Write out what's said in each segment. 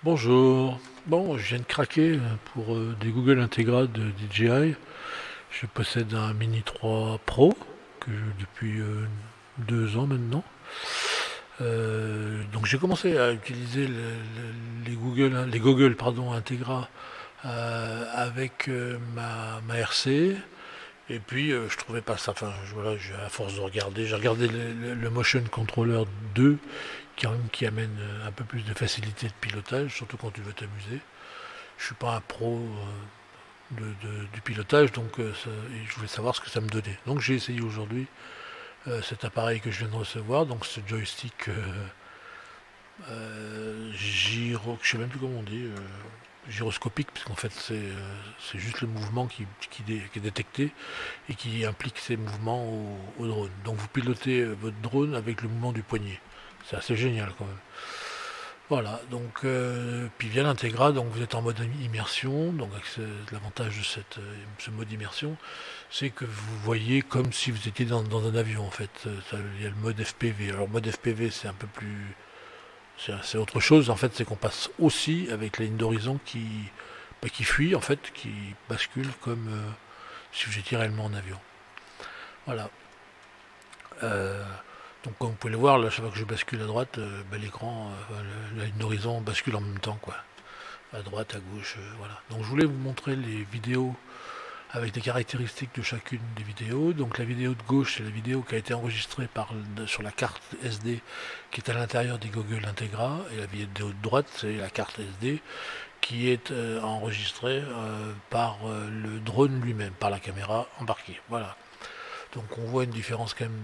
Bonjour. Bon, je viens de craquer pour des Google Integra de DJI. Je possède un Mini 3 Pro que j'ai depuis 2 ans maintenant. Donc j'ai commencé à utiliser les Google pardon, Integra avec ma RC. Et puis je trouvais pas ça. Enfin, voilà, à force de regarder, j'ai regardé le Motion Controller 2 qui amène un peu plus de facilité de pilotage, surtout quand tu veux t'amuser. Je suis pas un pro du pilotage, donc je voulais savoir ce que ça me donnait. Donc j'ai essayé aujourd'hui cet appareil que je viens de recevoir, donc ce joystick gyro, je sais même plus comment on dit, gyroscopique, puisqu'en fait c'est juste le mouvement qui est détecté et qui implique ces mouvements au drone. Donc vous pilotez votre drone avec le mouvement du poignet. C'est assez génial quand même. Voilà, donc puis via l'Integra, donc vous êtes en mode immersion, donc l'avantage de ce mode immersion, c'est que vous voyez comme si vous étiez dans un avion en fait. Il y a le mode FPV. Alors mode FPV c'est un peu plus, c'est autre chose en fait, c'est qu'on passe aussi avec la ligne d'horizon qui fuit en fait, qui bascule comme si vous étiez réellement en avion. Voilà. Euh, donc comme vous pouvez le voir, là, chaque fois que je bascule à droite, l'écran, la ligne d'horizon bascule en même temps, quoi. À droite, à gauche, voilà. Donc je voulais vous montrer les vidéos avec des caractéristiques de chacune des vidéos. Donc la vidéo de gauche, c'est la vidéo qui a été enregistrée sur la carte SD qui est à l'intérieur des Google Integra. Et la vidéo de droite, c'est la carte SD qui est enregistrée par le drone lui-même, par la caméra embarquée. Voilà. Donc on voit une différence quand même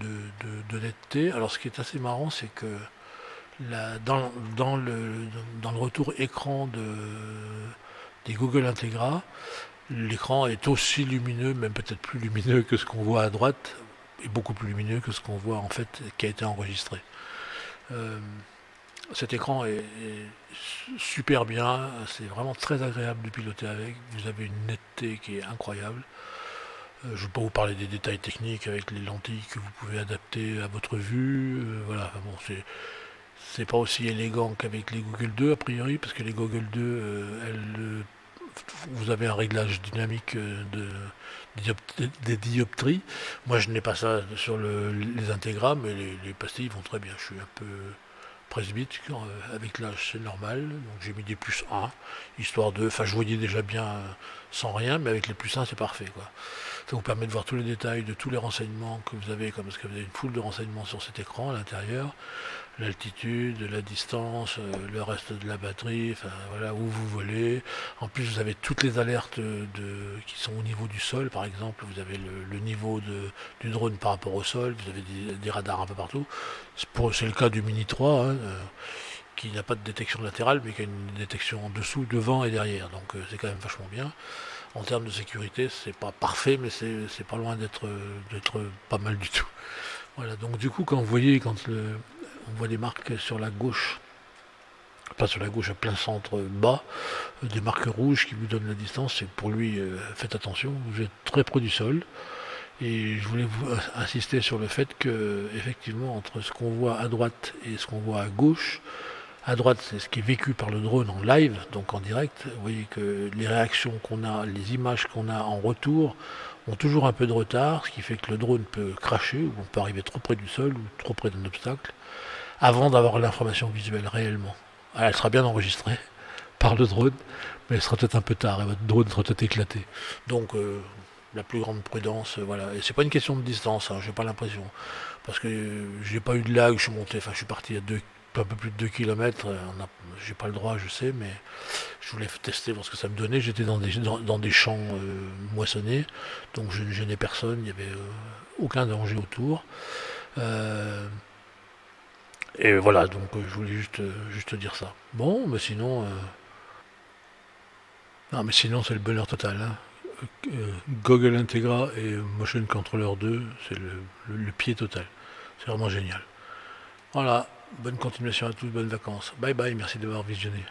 de netteté. Alors ce qui est assez marrant, c'est que dans le retour écran des Google Integra, l'écran est aussi lumineux, même peut-être plus lumineux que ce qu'on voit à droite, et beaucoup plus lumineux que ce qu'on voit en fait qui a été enregistré. Euh, Cet écran est super bien, c'est vraiment très agréable de piloter avec. Vous avez une netteté qui est incroyable. Je ne vais pas vous parler des détails techniques avec les lentilles que vous pouvez adapter à votre vue. Voilà, bon, c'est pas aussi élégant qu'avec les Google 2 a priori, parce que les Google 2, vous avez un réglage dynamique des dioptries. Moi, je n'ai pas ça sur les Integra, mais les pastilles vont très bien. Je suis un peu presbyte avec l'âge, c'est normal. Donc j'ai mis des plus 1, histoire de. Enfin, je voyais déjà bien sans rien, mais avec les plus 1, c'est parfait, quoi. Ça vous permet de voir tous les détails de tous les renseignements que vous avez, parce que vous avez une foule de renseignements sur cet écran à l'intérieur, l'altitude, la distance, le reste de la batterie, enfin voilà où vous volez. En plus, vous avez toutes les alertes qui sont au niveau du sol, par exemple. Vous avez le niveau du drone par rapport au sol. Vous avez des radars un peu partout. C'est le cas du Mini 3, hein, qui n'a pas de détection latérale, mais qui a une détection en dessous, devant et derrière. Donc c'est quand même vachement bien. En termes de sécurité, c'est pas parfait, mais c'est pas loin d'être pas mal du tout. Voilà, donc du coup, quand vous voyez, on voit des marques sur la gauche, pas sur la gauche, à plein centre bas, des marques rouges qui vous donnent la distance, c'est pour lui, faites attention, vous êtes très près du sol. Et je voulais vous insister sur le fait que, effectivement, entre ce qu'on voit à droite et ce qu'on voit à gauche, à droite, c'est ce qui est vécu par le drone en live, donc en direct. Vous voyez que les réactions qu'on a, les images qu'on a en retour ont toujours un peu de retard, ce qui fait que le drone peut cracher, ou on peut arriver trop près du sol, ou trop près d'un obstacle, avant d'avoir l'information visuelle réellement. Elle sera bien enregistrée par le drone, mais elle sera peut-être un peu tard, et votre drone sera peut-être éclaté. Donc, la plus grande prudence, voilà. Et c'est pas une question de distance, hein, j'ai pas l'impression. Parce que j'ai pas eu de lag, je suis monté, enfin je suis parti à un peu plus de 2 km, j'ai pas le droit, je sais, mais je voulais tester voir ce que ça me donnait. J'étais dans des champs moissonnés, donc je ne gênais personne, il n'y avait aucun danger autour. Euh, et voilà, donc je voulais juste dire ça. Bon, mais sinon, non, mais sinon c'est le bonheur total, hein. Google Integra et Motion Controller 2, c'est le pied total. C'est vraiment génial. Voilà, bonne continuation à tous, bonnes vacances. Bye bye, merci d'avoir visionné.